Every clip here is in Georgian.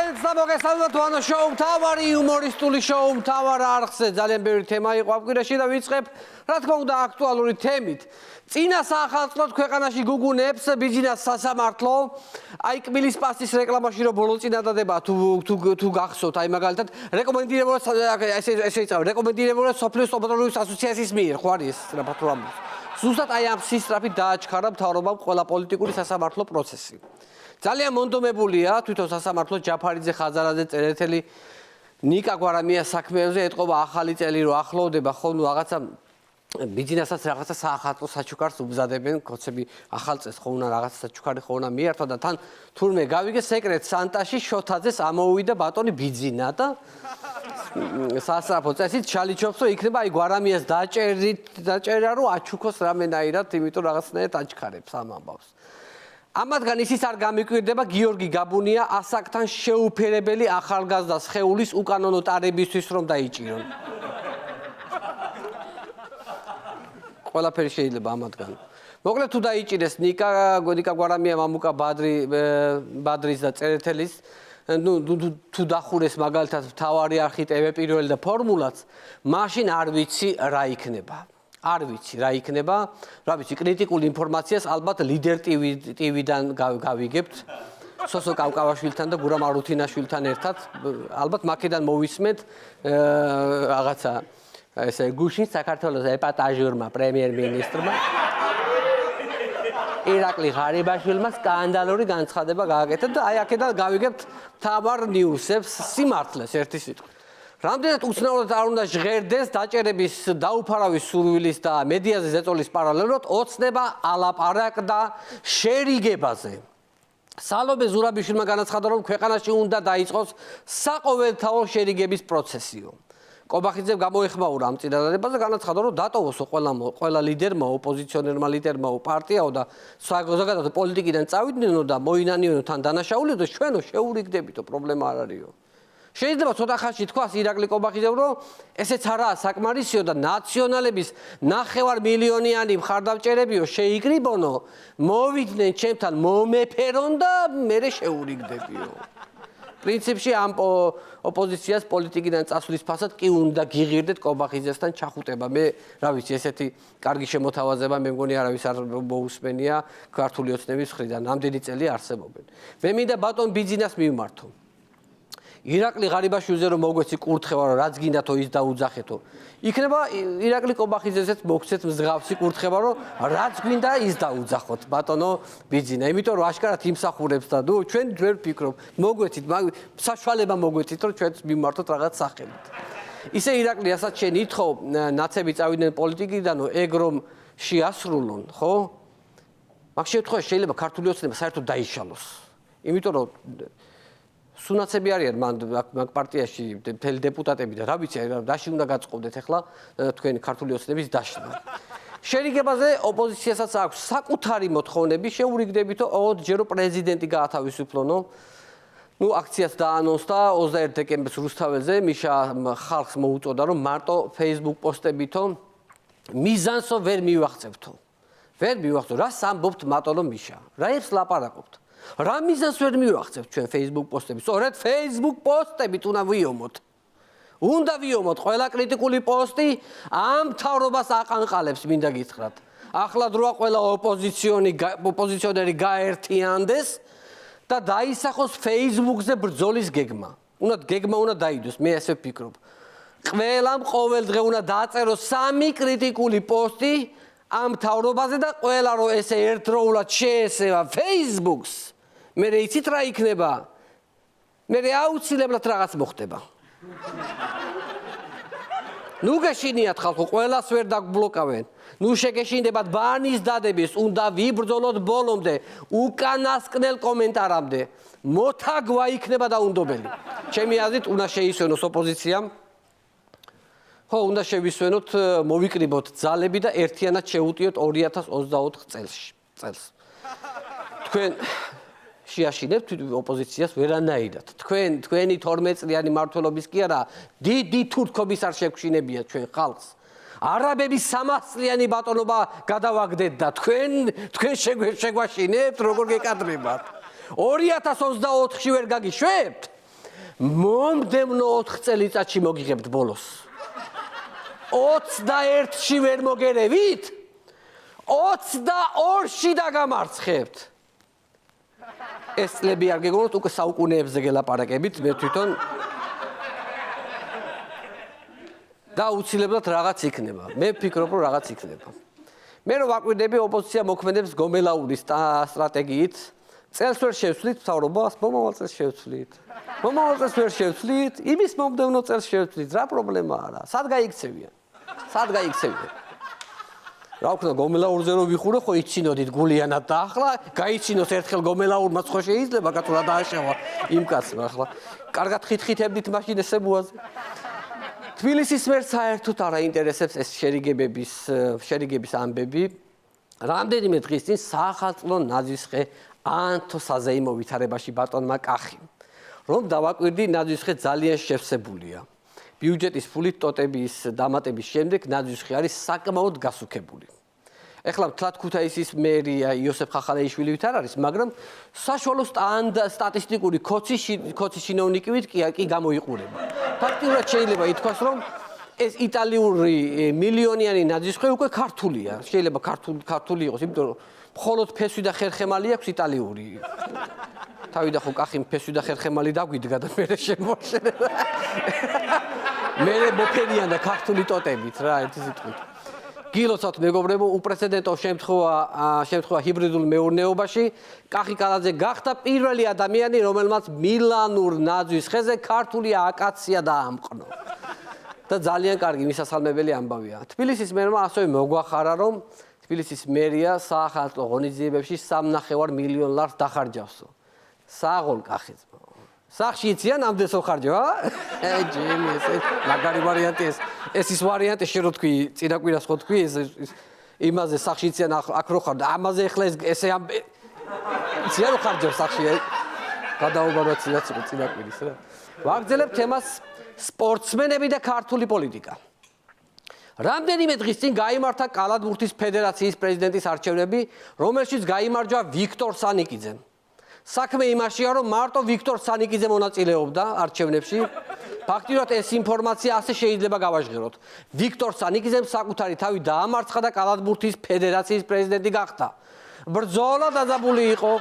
Friends, და მოგესალმებით ვანო შოუ მთავარი იუმორისტული შოუ მთავარ არხზე ძალიან ბევრი თემა იყო ამ კვირაში და ვიწყებ რა თქმა უნდა აქტუალური თემით. წინა საახალწლოდ ქვეყანაში გუგუნებს ბიძინას სასამართლო აი კბილის პასტის რეკლამაში რომ ბოლო წინადადება თუ გახსოვთ აი მაგალითად რეკომენდირებულად ესე იწავა რეკომენდირებულად სოფლის ოპერატორის ასოციაციის მიერ ხო არის სწრაფად რომ ზუსტად აი ამ სისწრაფით დააჩქარა მთავრობამ ყველა პოლიტიკური სასამართლო პროცესი. ძალიან მონდომებულია თვითონ სასამართლო ჯაფარიძე ხაზარაძე წერეთელი ნიკა გვარამიას საქმეებზე ეთყობა ახალი წელი რომ ახლოვდება ხო ნუ რაღაცა ბიძინასაც რაღაცა საახალწლო საჩუქარს უბზადებენ კოცები ახალ წელს ხო უნდა რაღაცა საჩუქარი ხო უნდა მიართვა და თან თურმე გავიგე სეკრეტ სანტაში შოთაძეს ამოვიდა ბატონი ბიძინა და სასწრაფო წესით ჩალიჩობს რომ იქნება აი გვარამიას დაჭერა რომ აჩუქოს რამენაირად იმიტომ რაღაცნაირად აჩქარებს ამ ამბავს. ამათგან ისიც არ გამიკვირდება გიორგი გაბუნია ასაკთან შეუფერებელი ახალგაზრდა სხეულის უკანონო ტარებისთვის რომ დაიჭირონ. ყველაფერი შეიძლება ამათგან. მოკლედ თუ დაიჭირეს ნიკა გვარამია მამუკა ბადრის და წერეთელის თუ დახურეს მაგალითად მთავარი არხი ტv პირველი და ფორმულაც მაშინ არ ვიცი რა იქნება. არ ვიცი რა იქნება, რა ვიცი კრიტიკულ ინფორმაციას ალბათ ლიდერ TV-დან გავიგებთ. სოსო კავკავაშვილთან და გურამ არუთინაშვილთან ერთად, ალბათ მაქედან მოვისმენთ რაღაცა ესე გუშინ საქართველოს ეპატაჟურმა პრემიერ-მინისტრმა ირაკლი ღარიბაშვილმა სკანდალური განცხადება გააკეთა და აი აქედან გავიგებთ თამარ ნიუსებს სიმართლეს ერთი სიტყვით. რამდენად უცნაურად არ უნდა ჟღერდეს დაჭერების დაუფარავის სურვილის და მედიაზე ზეწოლის პარალელურად ოცნება ალაპარაკდა შერიგებაზე. სალომე ზურაბიშვილმა განაცხადა რომ ქვეყანაში უნდა დაიწყოს საყოველთაო შერიგების პროცესიო. კობახიძემ გამოეხმაურა ამ წინადადებაზე და განაცხადა რომ დატოვოსო ყველა ლიდერმა ოპოზიციონერმა ლიდერმა პარტიაო და ზოგადად პოლიტიკიდან წავიდნენ და მოინანიონო თან დანაშაულიო და ჩვენო შეურიგდებითო პრობლემა არ არისო. შეიძლება ცოტა ხანში თქვას ირაკლი კობახიძემ რომ ესეც არაა საკმარისიო და ნაციონალების 9 მილიონიანი მხარდამჭერებიო შეიკრიბონო მოვიდნენ ჩემთან მომეფერონ და მერე შეურიგდებიო. პრინციპში ამ ოპოზიციას პოლიტიკიდან წასვლის ფასად კი უნდა გიღირდეთ კობახიძესთან ჩახუტება. მე რა ვიცი ესეთი კარგი შემოთავაზება მე მგონი არავის არ მოусმენია ქართული ოცნების მხრიდან. ნამდვილი წელი არსებობენ. მე მინდა ბატონ ბიძინას მივმართო. ირაკლი ღარიბაშვილზე რომ მოგვეცი კურთხევა რომ რაც გინდათო ის დაუძახეთო. იქნება ირაკლი კობახიძესაც მოგცეთ მსგავსი კურთხევა რომ რაც გვინდა ის დაუძახოთ ბატონო ბიძინა. იმიტომ რომ აშკარად იმსახურებს და ნუ ჩვენ ვერ ვფიქრობ მოგვეცით საშუალება მოგვეცით რომ ჩვენც მიმართოთ რაღაც სახელით. ისე ირაკლი ასაც შენ ითხოვ ნაცები წავიდნენ პოლიტიკიდანო ეგ რომ შეასრულონ ხო? მაგ შემთხვევაში შეიძლება ქართული ოცნება საერთოდ დაიშალოს. იმიტომ რომ სუნაცები არიან მაგ პარტიაში მთელი დეპუტატები და რა ვიცი რაში უნდა გაწყობდეთ ახლა თქვენი ქართული ოცნების დაშლა. შერიგებაზე ოპოზიციასაც აქვს საკუთარი მოთხოვნები შეურიგდებითო 20 ჯერო პრეზიდენტი გაათავისუფლონო. ნუ აქციას დაანონსდა 21 დეკემბერს რუსთაველზე მიშა ხალხს მოუწოდა რომ მარტო Facebook პოსტებითო მიზანსო ვერ მივახცევთო. ვერ მივახცევ რას ამბობთ მატონო მიშა. რაებს ლაპარაკობთ. რა მიზანს ვერ მივახცევთ ჩვენ Facebook პოსტები. სწორედ Facebook პოსტებით უნდა ვიომოთ. უნდა ვიომოთ ყველა კრიტიკული პოსტი ამ მთავრობას აყანყალებს მინდა გითხრათ. ახლა დროა ყველა ოპოზიციონერი გაერთიანდეს და დაისახოს Facebook-ზე ბრძოლის გეგმა. გეგმა უნდა დაიდოს, მე ასე ვფიქრობ. ყველამ ყოველ დღე უნდა დააწეროს 3 კრიტიკული პოსტი ამ მთავრობაზე და ყველა რომ ესე ერთდროულად შეესება Facebook-ს მე იცით რა იქნება? მე აუცილებლად რაღაც მოხდება. ნუ გეშინიათ ხალხო, ყველას ვერ დაგბლოკავენ. ნუ შეგეშინდებათ ბანის დადების, უნდა ვიბრძოლოთ ბოლომდე, უკანასკნელ კომენტარამდე. მოთაგვა იქნება დაუნდობელი. ჩემი აზრით უნდა შეისვენოს ოპოზიციამ. ხო, უნდა შევისვენოთ, მოვიკრიბოთ ძალები და ერთიანად შევუტიოთ 2024 წელს. თქვენ შეაშინებთ ოპოზიციას ვერანაირად. თქვენი 12 წლიანი მმართველობის კი არა, დიდი თურქობის არ შეგშინებიათ ჩვენ ხალხს. არაბების 300 წლიანი ბატონობა გადავაგდეთ და თქვენ შეგვაშინებთ, როგორ გეკადრებათ. 2024-ში ვერ გაგიშვებთ? მომდევნო 4 წელიწადში მოგიღებთ ბოლოს. 21-ში ვერ მოგერევით? 22-ში დაგამარცხებთ. ეს წლები არ გეგონოთ, უკვე საუკუნეებზე გელაპარაკებით, მე თვითონ და უცილებლად რაღაც იქნება. მე ვფიქრობ, რომ რაღაც იქნება. მე რომ ვაკვირდები ოპოზიცია მოქმედებს გომელაურის სტრატეგიით, წელს ვერ შევცვლით მთავრობას, მომავალ წელს შევცვლით. მომავალ წელს ვერ შევცვლით, იმის მომდევნო წელს შევცვლით, რა პრობლემაა რა? სად გაიქცევიან? სად გაიქცევიან? რა ვქნა გომელაურზე რომ ვიხურე, ხო იცინოდით გულიანად და ახლა გაიცინოს ერთხელ გომელაურმაც ხო შეიძლება, კაცო რა დააშავა იმ კაცმა ახლა. კარგად ხითხითებდით მაშინ ესებუაზე. თბილისის მერს საერთოდ არ აინტერესებს ეს შერიგების ამბები. რამდენიმე დღის წინ საახალწლო ნაძვისხე ანთო საზეიმო ვითარებაში ბატონმა კახიმ, რომ დავაკვირდი ნაძვისხე ძალიან შევსებულია. ბიუჯეტის ფულით ტოტების დამატების შემდეგ ნაძვისხე არის საკმაოდ გასუქებული. ეხლა მთლად ქუთაისის მერია იოსებ ხახალეიშვილი ვით არ არის, მაგრამ საშუალო სტატისტიკური ქოცის შინოვნიკივით კი გამოიყურება. ფაქტიურად შეიძლება ითქვას, რომ ეს იტალიური მილიონიანი ნაძვისხე უკვე ქართულია. შეიძლება ქართული იყოს, იმიტომ რომ მხოლოდ ფესვი და ხერხემალი აქვს იტალიური. თავიდან ხო კახიმ ფესვი და ხერხემალი დაგვიდგა და მე შემოაშენება. მე მოფენიან და ქართული ტოტებით რა, ერთი სიტყვით. გილოცავთ მეგობრებო, უპრეცედენტო შემთხვევა ჰიბრიდულ მეურნეობაში, კახი კალაძე გახდა პირველი ადამიანი, რომელმაც მილანურ ნაძვისხეზე ქართული აკაცია დაამყნო. და ძალიან კარგი მისასალმებელი ამბავია. თბილისის მერმა ასევე მოგვახარა, რომ თბილისის მერია საახალწლო ღონისძიებებში 3.5 მილიონ ლარს დახარჯავსო. საღოლ კახის. სახში იციან ამდენსო ხარჯო, ა? ჯიმი, ეს მაგარი ვარიანტი ეს. ეს ის ვარიანტი შერო თქვი, წინა კვირას ხო თქვი, ეს იმაზე სახში იციან აქ რო ხარ და ამაზე ახლა ესე ამ იციან რო ხარჯო სახში. გადაუბადოთ წინა კვირის რა. ვაგრძელებ თემას სპორტსმენები და ქართული პოლიტიკა. რამდენიმე დღის წინ გაიმართა კალათბურთის ფედერაციის პრეზიდენტის არჩევნები, რომელშიც გაიმარჯვა ვიქტორ სანიკიძემ. საქმე იმაშია, რომ მარტო ვიქტორ სანიკიძე მონაწილეობდა არჩევნებში. ფაქტიურად ეს ინფორმაცია ასე შეიძლება გავაჟღეროთ. ვიქტორ სანიკიძემ საკუთარი თავი დაამარცხა და კალათბურთის ფედერაციის პრეზიდენტი გახდა. ბრძოლა დაძაბული იყო,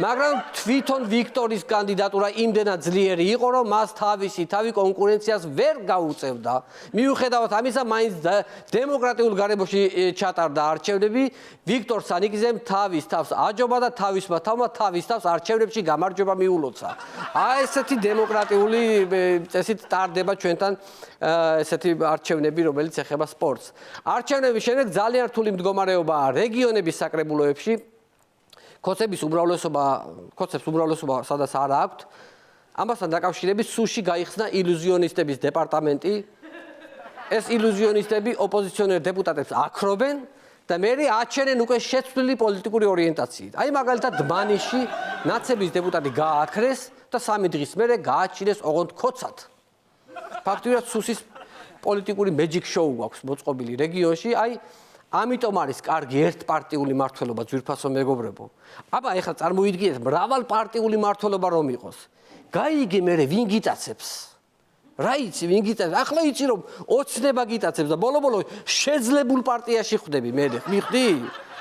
მაგრამ თვითონ ვიქტორის კანდიდატურა იმდენად ძლიერი იყო, რომ მას თავისი თავი კონკურენციას ვერ გაუწევდა. მიუხედავად ამისა, მაინც დემოკრატიულ გარემოში ჩატარდა არჩევნები. ვიქტორ სანიკიძემ თავის თავს აჯობა და თავისმა თავმა თავის თავს არჩევნებში გამარჯვება მიულოცა. ესეთი დემოკრატიული წესით ტარდება ჩვენთან ესეთი არჩევნები, რომელიც ეხება სპორტს. არჩევნების შემდეგ ძალიან რთული მდგომარეობაა რეგიონების საკრებულოებში. კოცებს უმრავლესობა სადაც არ აქვთ. ამასთან დაკავშირებით სუში გაიხსნა ილუზიონისტების დეპარტამენტი. ეს ილუზიონისტები ოპოზიციონერ დეპუტატებს აქრობენ და მერე აჩენენ უკვე შეცვლილი პოლიტიკური ორიენტაციით. აი მაგალითად დმანიში ნაცების დეპუტატი გააქრეს და 3 დღის მერე გააჩინეს ოღონდ ქოცად. ფაქტიურად სუსის პოლიტიკური magic show გვაქვს მოწყობილი რეგიონში. აი ამიტომ არის კარგი ერთპარტიული მმართველობა ძვირფასო მეგობრებო. აბა ეხლა წარმოიდგინეთ მრავალპარტიული მმართველობა რომ იყოს. გაიგე მერე ვინ გიტაცებს? რა იცი ვინ გიტაცებს? ახლა იცი რომ ოცნება გიტაცებს და ბოლო-ბოლო შეძლებულ პარტიაში ხვდები მე მიხდი?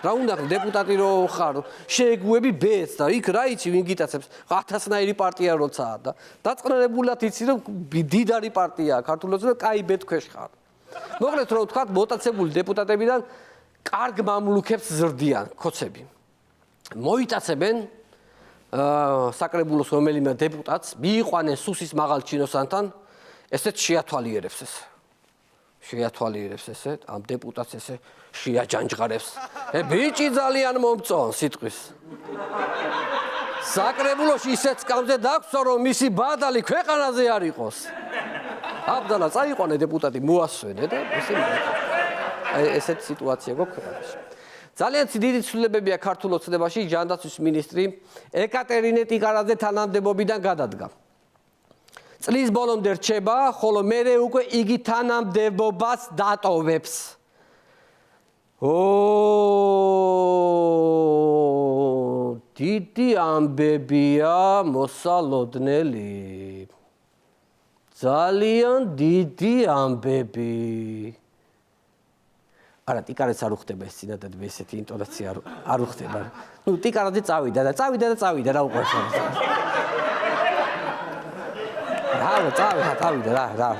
რა უნდა დეპუტატი რო ხარ, შეეგუები ბედს და იქ რა იცი ვინ გიტაცებს? 1000-ნაირი პარტია როცაა და დაწყნარებულად იცი რომ დიდარი პარტიაა ქართულოზე და კაი ბედ ქვეშ ხარ. მოკლედ რომ ვთქვათ, მოტაცებული დეპუტატებიდან კარგ მამლუქებს ზრდიან ქოცები. მოიტაცებენ საკრებულოს რომელიმე დეპუტატს, მიიყვანენ სუსის მაღალ ჩინოსანთან, ესეც შეათვალიერებს ეს. შეათვალიერებს ესე, ამ დეპუტატს ესე შეაჯანჯღარებს. ბიჭი ძალიან მომწონს სიტყვის. საკრებულოში ისეთ სკამზე დაგვსო, რომ მისი ბადალი ქვეყანაზე არ იყოს. აბდალა წაიყვანე დეპუტატი მოასვენე და ესეთი სიტუაცია გვაქვს ქვეყანაში. ძალიან დიდი ცვლილებებია ქართულ ოცნებაში. ჯანდაცვის მინისტრი ეკატერინე ტიკარაძე თანამდებობიდან გადადგა. წლის ბოლომდე რჩება, ხოლო მერე უკვე იგი თანამდებობას დატოვებს. დიდი ამბებია მოსალოდნელი. ძალიან დიდი ამბები. არა, ტიკარაძეც არ უხდება ეს წინადად ესეთი ინტონაცია არ უხდება. ნუ ტიკარაძე წავიდა რა უყვარს. წავიდა რა.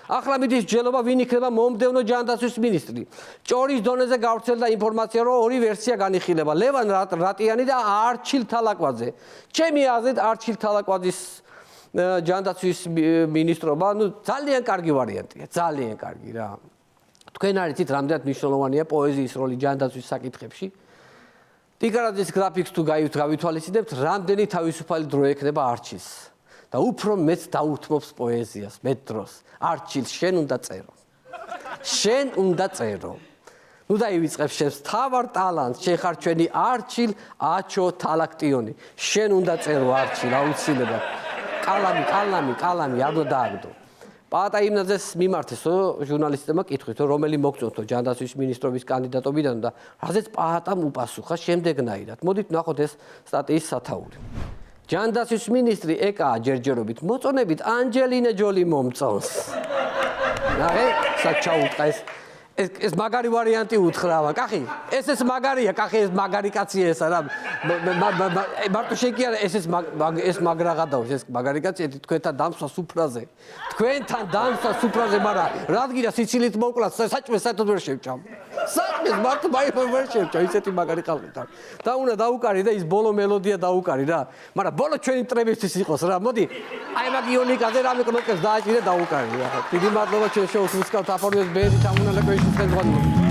ახლა მიდის ჯელობა ვინ იქნება მომდევნო ჯანდაცვის მინისტრი. ჭორის დონეზე გავრცელდა ინფორმაცია, რომ ორი ვერსია განიხილება. ლევან რატიანი და არჩილ თალაკვაძე. ჩემი აზრით არჩილ თალაკვაძის ჯანდაცვის მინისტრობა, ძალიან კარგი ვარიანტია, ძალიან კარგი რა. თქვენ არიცით, რამდენად მნიშვნელოვანია პოეზიის როლი ჯანდაცვის საკითხებში. ტიკარაძის გრაფიკს თუ გავითვალისწინებთ, რამდენი თავისუფალი დრო ექნება არჩილს. და უფრო მეც დაუთმობს პოეზიას, მეტ დროს. არჩილ, შენ უნდა წერო. ნუ დაივიწყებ შენს თავარ ტალანტს, შენ ხარ ჩვენი არჩილ, აჩო თალაქტიონი. შენ უნდა წერო არჩილ, აუცილებლად. კალამი, არ დააგდო. პაატა იმნაძეს მიმართესო ჟურნალისტებმა კითხვით, რომელი მოგწონთო ჯანდაცვის მინისტრობის კანდიდატობიდან და რაზეც პაატამ უპასუხა შემდეგნაირად. მოდით ნახოთ ეს სტატიის სათაური. ჯანდაცვის მინისტრი ეკაა ჯერჯერობით მოწონებით ანჯელინა ჯოლი მომწონს. ნახე, საჩაუტყა ეს მაგარი ვარიანტი უთხრავა. კახი, ეს მაგარია, ეს მაგარი კაცია ეს არა. მარტო შენ კი არა, ეს მაგრაღადავს, ეს მაგარი კაცია თქვენთან დამსვა სუფრაზე. მაგრამ რადგან სიცილით მოკლა, საჭმეს საერთოდ ვერ შევჭამ. საჭმეს მარტო ვერ შევჭამ, ისეთი მაგარი ხალხი ხარ. და უნდა დაუკარი და ის ბოლო მელოდია დაუკარი რა. მაგრამ ბოლო ჩვენი ტრებისთვის იყოს რა. მოდი, აი მაგ იონიკაზე რამე კნოპკებს დააჭირე დაუკარი რა. დიდი მადლობა ჩვენ შოუს ვისკავთ აფორმებს ბენდი ჩამონალეკვეში თქვენ გვაძლევთ.